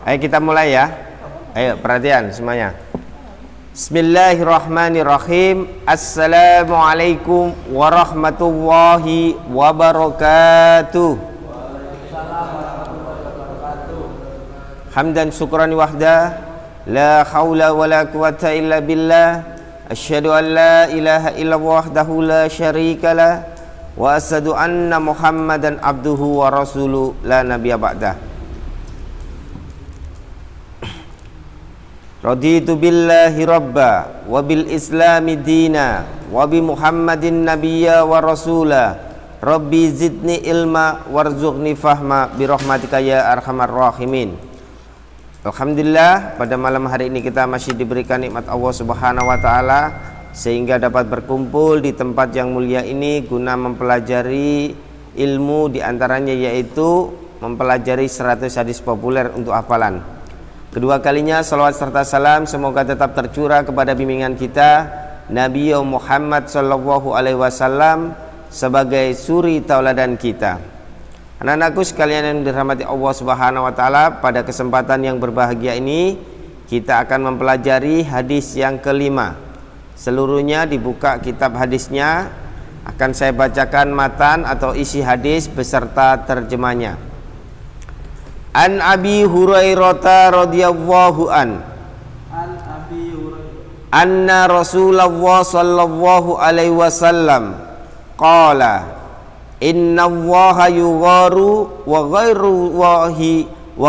Ayo kita mulai ya. Ayo perhatian semuanya. Bismillahirrahmanirrahim. Assalamualaikum warahmatullahi wabarakatuh. Hamdan syukran wahda, la haula wala quwata illa billah. Asyhadu an la ilaha illallah wahdahu la syarikalah wa asyhadu anna Muhammadan abduhu wa rasuluh la nabiyya ba'dah. Raditu billahi rabba wa bil islami dina wa bi Muhammadin nabiyya wa rasula. Rabbi zidni ilma warzuqni fahma bi rahmatika ya arhamar rahimin. Alhamdulillah, pada malam hari ini kita masih diberikan nikmat Allah Subhanahu wa taala sehingga dapat berkumpul di tempat yang mulia ini guna mempelajari ilmu, di antaranya yaitu mempelajari 100 hadis populer untuk hafalan. Kedua kalinya salawat serta salam semoga tetap tercurah kepada bimbingan kita Nabi Muhammad sallallahu alaihi wasallam sebagai suri tauladan kita. Anak-anakku sekalian yang dirahmati Allah Subhanahu wa taala, pada kesempatan yang berbahagia ini kita akan mempelajari hadis yang kelima. Seluruhnya dibuka kitab hadisnya, akan saya bacakan matan atau isi hadis beserta terjemahnya. An Abi Hurairah radhiyallahu an anna Rasulullah sallallahu alaihi wasallam qala inna Allaha yugharu wa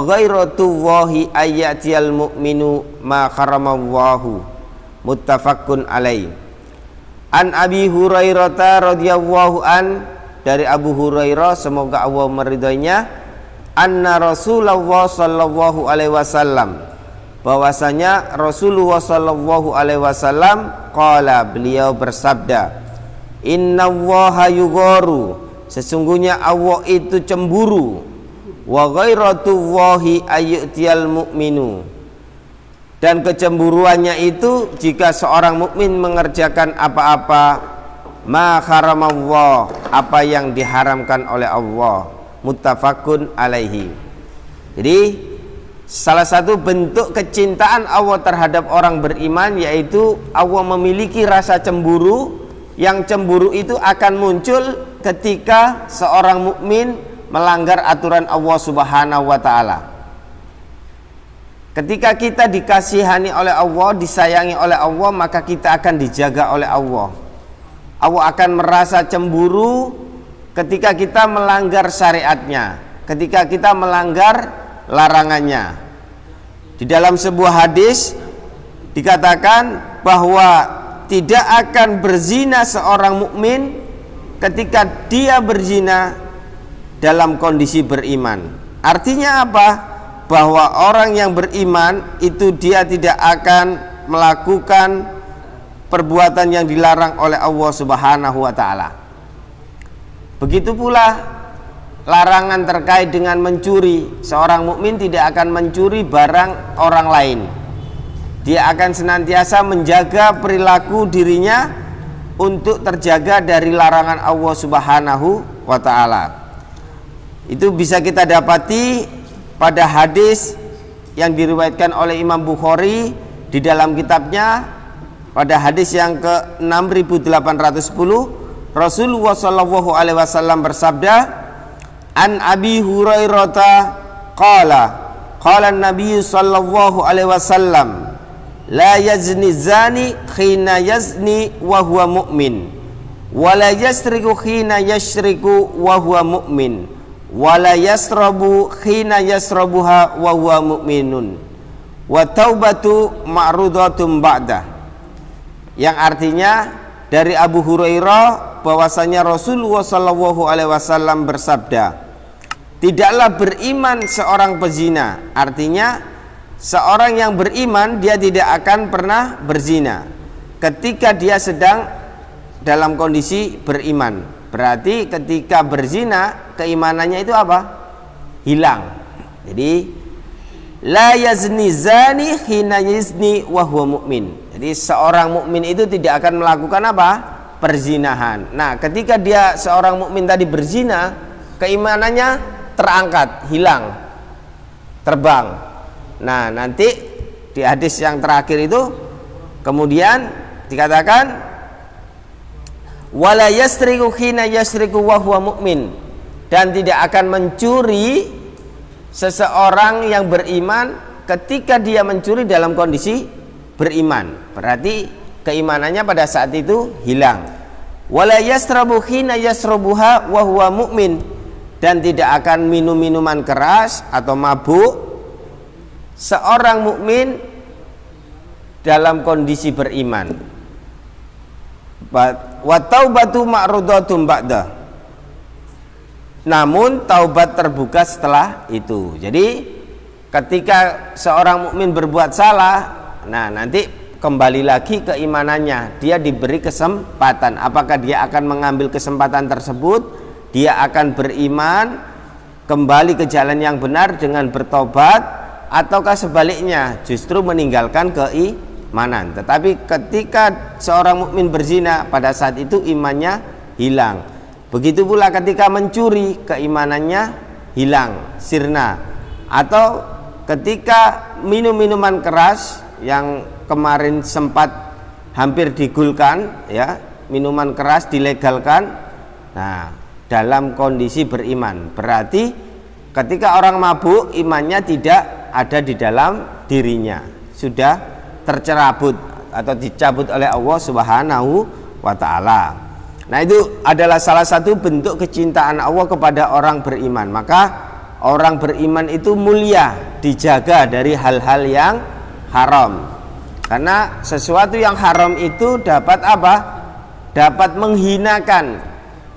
ghairatullahi ayyatiyal mu'minu ma kharamallahu. Muttafaqun alaih. An Abi Hurairah radhiyallahu an, dari Abu Hurairah semoga Allah meridhoinya, anna Rasulullah sallallahu alaihi wasallam, bahwasanya Rasulullah sallallahu alaihi wasallam qala, beliau bersabda, inna Allaha yugharu, sesungguhnya Allah itu cemburu, wa ghairatullahi ayyutiyal mu'minu, dan kecemburuannya itu jika seorang mukmin mengerjakan apa-apa ma haramallah, apa yang diharamkan oleh Allah. Muttafaqun alaihi. Jadi salah satu bentuk kecintaan Allah terhadap orang beriman yaitu Allah memiliki rasa cemburu, yang cemburu itu akan muncul ketika seorang mukmin melanggar aturan Allah Subhanahu wa taala. Ketika kita dikasihani oleh Allah, disayangi oleh Allah, maka kita akan dijaga oleh Allah. Allah akan merasa cemburu ketika kita melanggar syariatnya, ketika kita melanggar larangannya. Di dalam sebuah hadis dikatakan bahwa tidak akan berzina seorang mukmin ketika dia berzina dalam kondisi beriman. Artinya apa? Bahwa orang yang beriman itu dia tidak akan melakukan perbuatan yang dilarang oleh Allah Subhanahu wa taala. Begitu pula larangan terkait dengan mencuri. Seorang mukmin tidak akan mencuri barang orang lain. Dia akan senantiasa menjaga perilaku dirinya untuk terjaga dari larangan Allah Subhanahu wa taala. Itu bisa kita dapati pada hadis yang diriwayatkan oleh Imam Bukhari di dalam kitabnya, pada hadis yang ke 6810, Rasulullah sallallahu alaihi wasallam bersabda, an Abi Hurairah qala qala an-nabiy sallallahu alaihi wasallam la yazni zani khina yazni wa huwa mu'min wa la yasriku khina yashriku wa huwa mu'min wa la yasrabu khina yasrabuha wa huwa mu'minun wa taubatu ma'rudatun ba'da. Yang artinya dari Abu Hurairah bahwasanya Rasulullah sallallahu alaihi wasallam bersabda, tidaklah beriman seorang pezina. Artinya seorang yang beriman dia tidak akan pernah berzina ketika dia sedang dalam kondisi beriman. Berarti ketika berzina keimanannya itu apa? Hilang. Jadi la yazni zani hina yazni wa huwa mu'min. Jadi seorang mukmin itu tidak akan melakukan apa? Perzinahan. Nah, ketika dia seorang mukmin tadi berzina, keimanannya terangkat, hilang, terbang. Nah, nanti di hadis yang terakhir itu kemudian dikatakan wala yasriku hina yasriku wa huwa mu'min, dan tidak akan mencuri seseorang yang beriman ketika dia mencuri dalam kondisi beriman. Berarti keimanannya pada saat itu hilang. Wala yasrabu hina yasrabuha wa huwa mu'min, dan tidak akan minum minuman keras atau mabuk seorang mukmin dalam kondisi beriman. Wa taubatu ma'rudatum ba'da, namun taubat terbuka setelah itu. Jadi ketika seorang mukmin berbuat salah, nah nanti kembali lagi keimanannya, dia diberi kesempatan. Apakah dia akan mengambil kesempatan tersebut? Dia akan beriman, kembali ke jalan yang benar dengan bertobat, ataukah sebaliknya justru meninggalkan keimanan. Tetapi ketika seorang mukmin berzina, pada saat itu imannya hilang. Begitu pula ketika mencuri, keimanannya hilang, sirna. Atau ketika minum minuman keras yang kemarin sempat hampir digulkan, ya, minuman keras dilegalkan. Nah, dalam kondisi beriman, berarti ketika orang mabuk imannya tidak ada di dalam dirinya, sudah tercerabut atau dicabut oleh Allah Subhanahu wa ta'ala. Nah, itu adalah salah satu bentuk kecintaan Allah kepada orang beriman. Maka orang beriman itu mulia, dijaga dari hal-hal yang haram. Karena sesuatu yang haram itu dapat apa? Dapat menghinakan,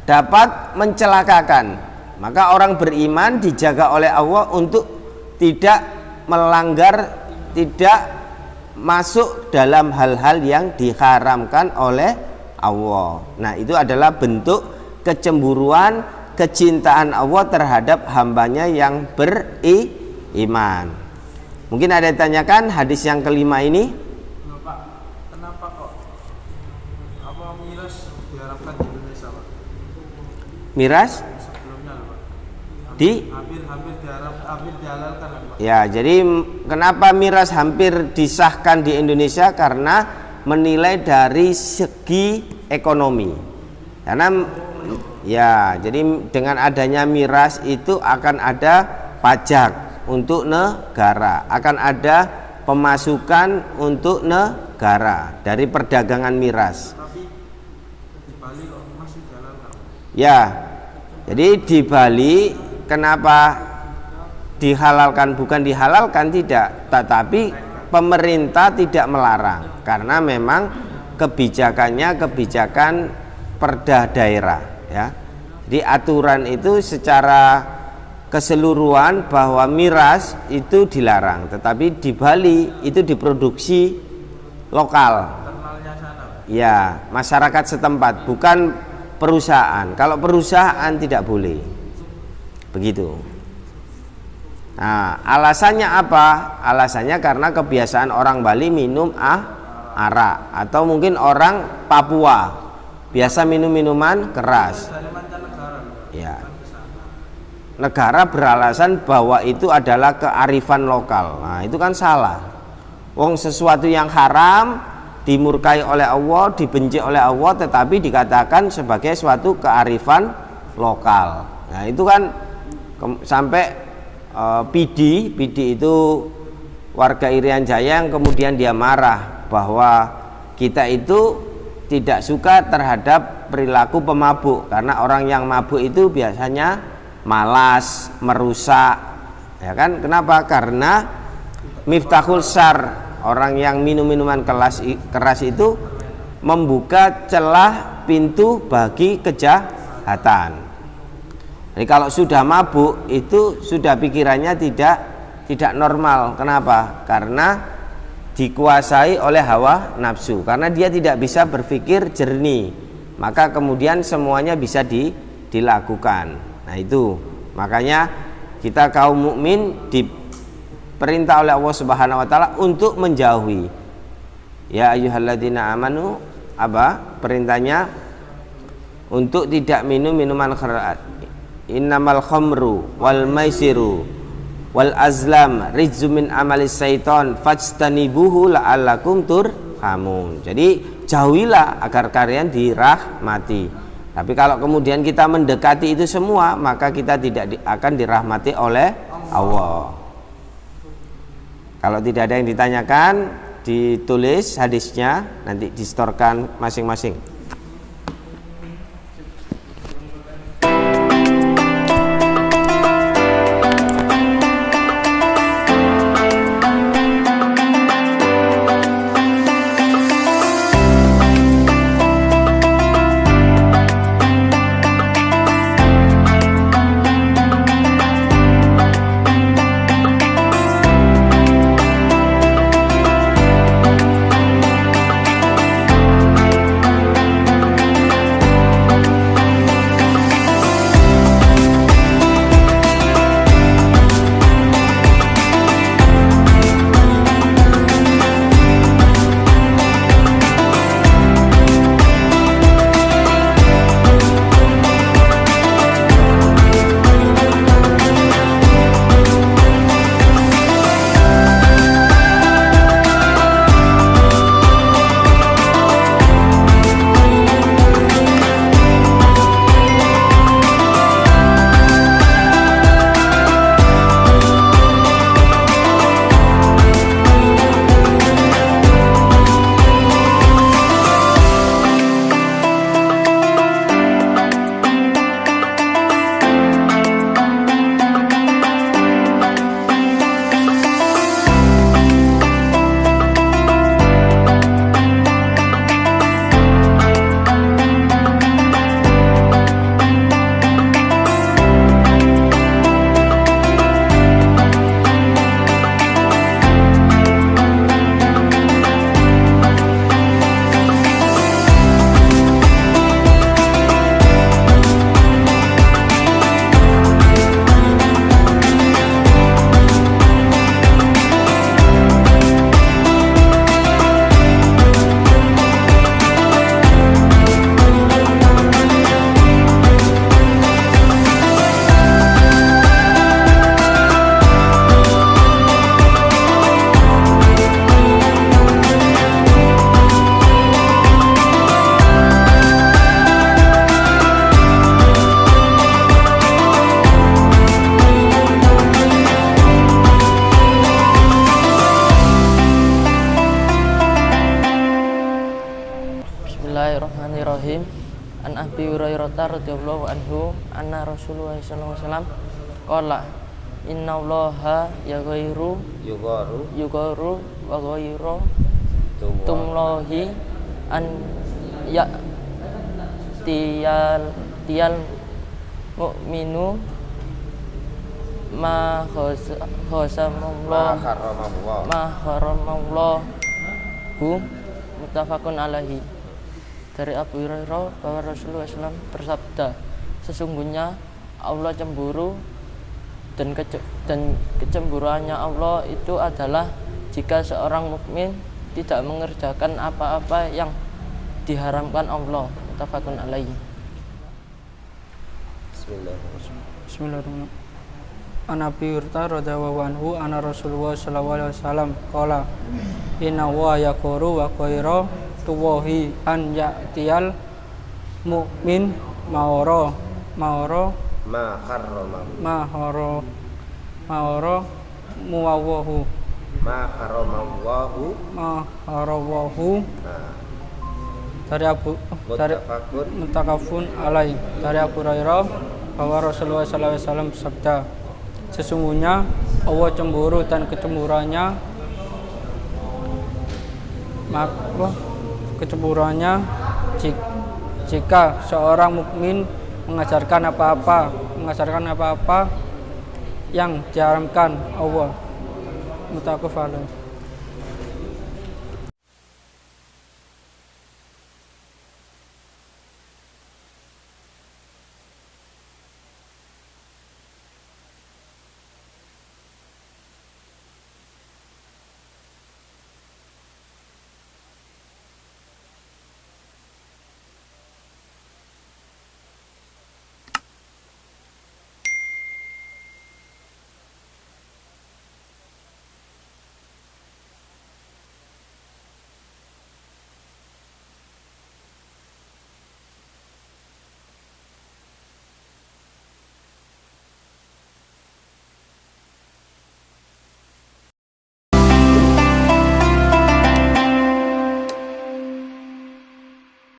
dapat mencelakakan. Maka orang beriman dijaga oleh Allah untuk tidak melanggar, tidak masuk dalam hal-hal yang diharamkan oleh Allah. Nah, itu adalah bentuk kecemburuan, kecintaan Allah terhadap hambanya yang beriman. Mungkin ada yang tanyakan hadis yang kelima ini. Kenapa kok apa miras diharapkan di Indonesia, Pak? Miras Sebelumnya, Pak. Hampir dihalalkan, Pak. Ya, jadi kenapa miras hampir disahkan di Indonesia? Karena menilai dari segi ekonomi. Karena ya, jadi dengan adanya miras itu akan ada pajak untuk negara, akan ada pemasukan untuk negara dari perdagangan miras. Tapi di Bali kok masih dihalalkan? Ya, jadi di Bali kenapa dihalalkan? Bukan dihalalkan, tidak, tetapi pemerintah tidak melarang karena memang kebijakannya kebijakan perda daerah, ya. Jadi aturan itu secara keseluruhan bahwa miras itu dilarang, tetapi di Bali itu diproduksi lokal. Ya, masyarakat setempat, bukan perusahaan. Kalau perusahaan tidak boleh. Begitu. Nah, alasannya apa? Alasannya karena kebiasaan orang Bali minum arak, atau mungkin orang Papua biasa minum minuman keras. Ya. Negara beralasan bahwa itu adalah kearifan lokal. Nah, itu kan salah. Wong sesuatu yang haram dimurkai oleh Allah, dibenci oleh Allah, tetapi dikatakan sebagai suatu kearifan lokal. Nah, itu kan sampai Pidi itu warga Irian Jaya yang kemudian dia marah bahwa kita itu tidak suka terhadap perilaku pemabuk, karena orang yang mabuk itu biasanya malas, merusak, ya kan? Kenapa? Karena miftahul syar, orang yang minum minuman keras itu membuka celah pintu bagi kejahatan. Jadi kalau sudah mabuk itu sudah pikirannya tidak normal. Kenapa? Karena dikuasai oleh hawa nafsu, karena dia tidak bisa berpikir jernih, maka kemudian semuanya bisa dilakukan. Nah, itu makanya kita kaum mukmin diperintah oleh Allah Subhanahu wa taala untuk menjauhi. Ya ayyuhalladzina amanu, apa perintahnya? Untuk tidak minum minuman keras. Innamal khamru wal maisiru wal azlam rijzum min amalis syaiton fajtanibuhu la'allakum turhamun. Jadi jauhilah agar kalian dirahmati. Tapi kalau kemudian kita mendekati itu semua, maka kita tidak akan dirahmati oleh Allah. Kalau tidak ada yang ditanyakan, ditulis hadisnya, nanti distorkan masing-masing. Bismillahirrahmanirrahim. An Abi Hurairah radhiyallahu anhu anna Rasulullah sallallahu alaihi wasallam qala innallaha yughayyiru wa ghayru tumlahi an ya tiyal mu'minu ma haramallahu muttafaqun alaihi. Dari Abu Hurairah bahwa Rasulullah SAW bersabda, sesungguhnya Allah cemburu dan kecemburuannya Allah itu adalah jika seorang mukmin tidak mengerjakan apa-apa yang diharamkan Allah. Muttafaqun alaihi. Bismillahirrahmanirrahim. An Abi Hurairah radhiyallahu anhu anna Rasulullah sallallahu alaihi wasallam qala inna wa yaquru wa khairu tuwahi an ya'tiyal mu'min ma'ara muwawahu dari mutakafun alai. Dari Abu Hurairah bahwa Rasulullah SAW bersabda, sesungguhnya Allah cemburu dan kecemburuannya jika seorang mukmin mengajarkan apa-apa yang diharamkan Allah. Muttafaqun alaih.